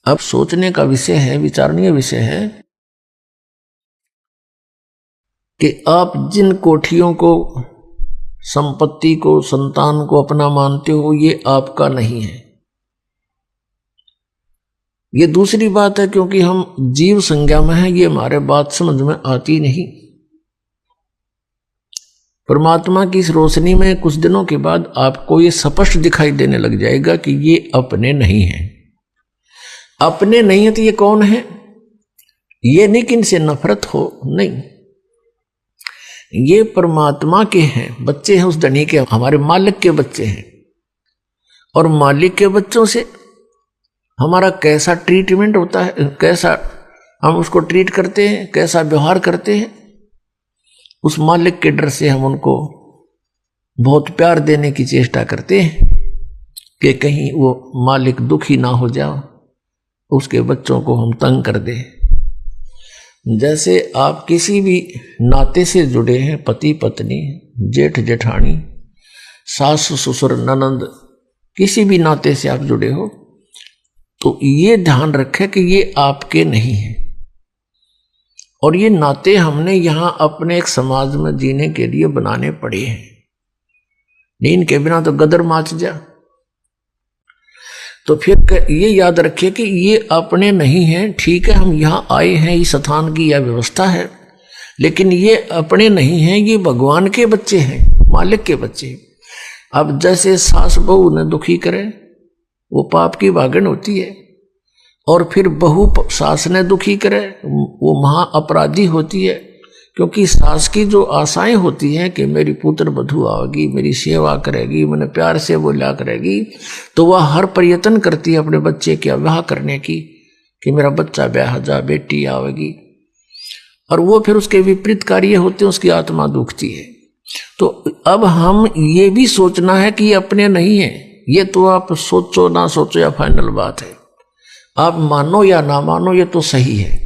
अब सोचने का विषय है, विचारणीय विषय है कि आप जिन कोठियों को, संपत्ति को, संतान को अपना मानते हो, ये आपका नहीं है। ये दूसरी बात है, क्योंकि हम जीव संज्ञा में हैं, ये हमारे बात समझ में आती नहीं। परमात्मा की इस रोशनी में कुछ दिनों के बाद आपको ये स्पष्ट दिखाई देने लग जाएगा कि ये अपने नहीं है। अपने नहीं है तो ये कौन है? ये नहीं कि इनसे नफरत हो, नहीं, ये परमात्मा के हैं, बच्चे हैं उस धनी के, हमारे मालिक के बच्चे हैं। और मालिक के बच्चों से हमारा कैसा ट्रीटमेंट होता है, कैसा हम उसको ट्रीट करते हैं, कैसा व्यवहार करते हैं, उस मालिक के डर से हम उनको बहुत प्यार देने की चेष्टा करते हैं कि कहीं वो मालिक दुखी ना हो जाओ, उसके बच्चों को हम तंग कर दें। जैसे आप किसी भी नाते से जुड़े हैं, पति पत्नी, जेठ जेठानी, सास ससुर, ननंद, किसी भी नाते से आप जुड़े हो, तो ये ध्यान रखें कि ये आपके नहीं है। और ये नाते हमने यहां अपने एक समाज में जीने के लिए बनाने पड़े हैं, नहीं इनके बिना तो गदर माच जा। तो फिर ये याद रखिए कि ये अपने नहीं हैं। ठीक है, हम यहाँ आए हैं, इस स्थान की यह व्यवस्था है, लेकिन ये अपने नहीं हैं, ये भगवान के बच्चे हैं, मालिक के बच्चे। अब जैसे सास बहू ने दुखी करे, वो पाप की भागन होती है, और फिर बहू सास ने दुखी करे, वो महा अपराधी होती है। क्योंकि सास की जो आशाएं होती हैं कि मेरी पुत्र वधू आएगी, मेरी सेवा करेगी, मैंने प्यार से बोला करेगी, तो वह हर प्रयत्न करती है अपने बच्चे के विवाह करने की, कि मेरा बच्चा ब्याह जा, बेटी आवेगी। और वो फिर उसके विपरीत कार्य होते हैं, उसकी आत्मा दुखती है। तो अब हम ये भी सोचना है कि ये अपने नहीं है। ये तो आप सोचो ना सोचो या फाइनल बात है, आप मानो या ना मानो, ये तो सही है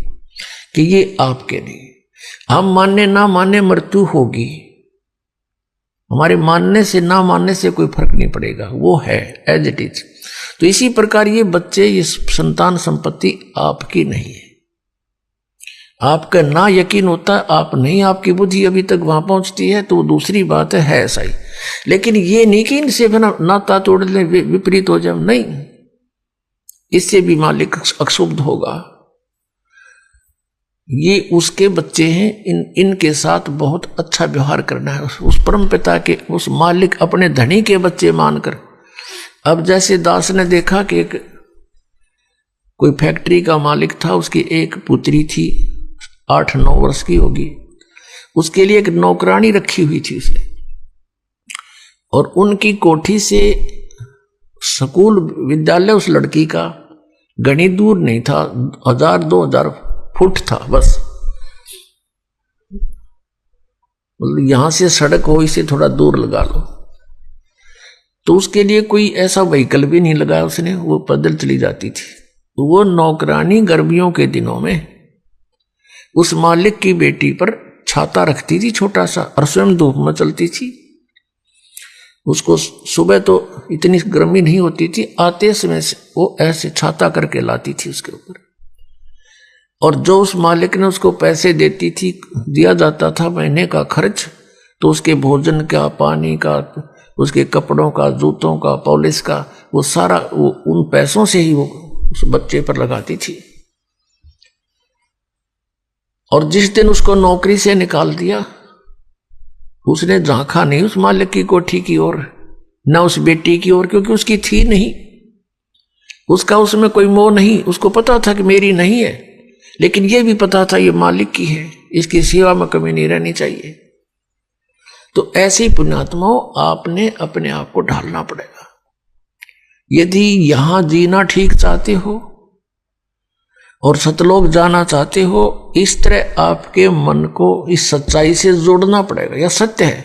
कि ये आपके नहीं। हम मानने ना माने मृत्यु होगी, हमारे मानने से ना मानने से कोई फर्क नहीं पड़ेगा, वो है एज इट इज। तो इसी प्रकार ये बच्चे, ये संतान संपत्ति आपकी नहीं है। आपका ना यकीन होता है, आप नहीं, आपकी बुद्धि अभी तक वहां पहुंचती है, तो वो दूसरी बात है ऐसा ही। लेकिन ये नहीं कि इनसे नाता तोड़ ले, विपरीत हो जाए, नहीं, इससे भी मालिक अक्षुब्ध होगा। ये उसके बच्चे हैं, इनके साथ बहुत अच्छा व्यवहार करना है, उस परम पिता के, उस मालिक, अपने धनी के बच्चे मानकर। अब जैसे दास ने देखा कि एक कोई फैक्ट्री का मालिक था, उसकी एक पुत्री थी, 8-9 वर्ष की होगी, उसके लिए एक नौकरानी रखी हुई थी उसने, और उनकी कोठी से स्कूल विद्यालय उस लड़की का घनी दूर नहीं था, 1000-2000 फुट था बस। मतलब यहां से सड़क हो, इसे थोड़ा दूर लगा लो, तो उसके लिए कोई ऐसा व्हीकल भी नहीं लगाया उसने, वो पैदल चली जाती थी। वो नौकरानी गर्मियों के दिनों में उस मालिक की बेटी पर छाता रखती थी छोटा सा, और स्वयं धूप में चलती थी। उसको सुबह तो इतनी गर्मी नहीं होती थी, आते समय से वो ऐसे छाता करके लाती थी उसके ऊपर। और जो उस मालिक ने उसको पैसे देती थी, दिया जाता था महीने का खर्च, तो उसके भोजन का, पानी का, उसके कपड़ों का, जूतों का, पॉलिश का, वो सारा वो उन पैसों से ही वो उस बच्चे पर लगाती थी। और जिस दिन उसको नौकरी से निकाल दिया, उसने झांका नहीं उस मालिक की कोठी की ओर, न उस बेटी की ओर, क्योंकि उसकी थी नहीं, उसका उसमें कोई मोह नहीं। उसको पता था कि मेरी नहीं है, लेकिन यह भी पता था ये मालिक की है, इसकी सेवा में कमी नहीं रहनी चाहिए। तो ऐसी पुण्यात्माओं, आपने अपने आप को ढालना पड़ेगा। यदि यहां जीना ठीक चाहते हो और सतलोक जाना चाहते हो, इस तरह आपके मन को इस सच्चाई से जोड़ना पड़ेगा। यह सत्य है,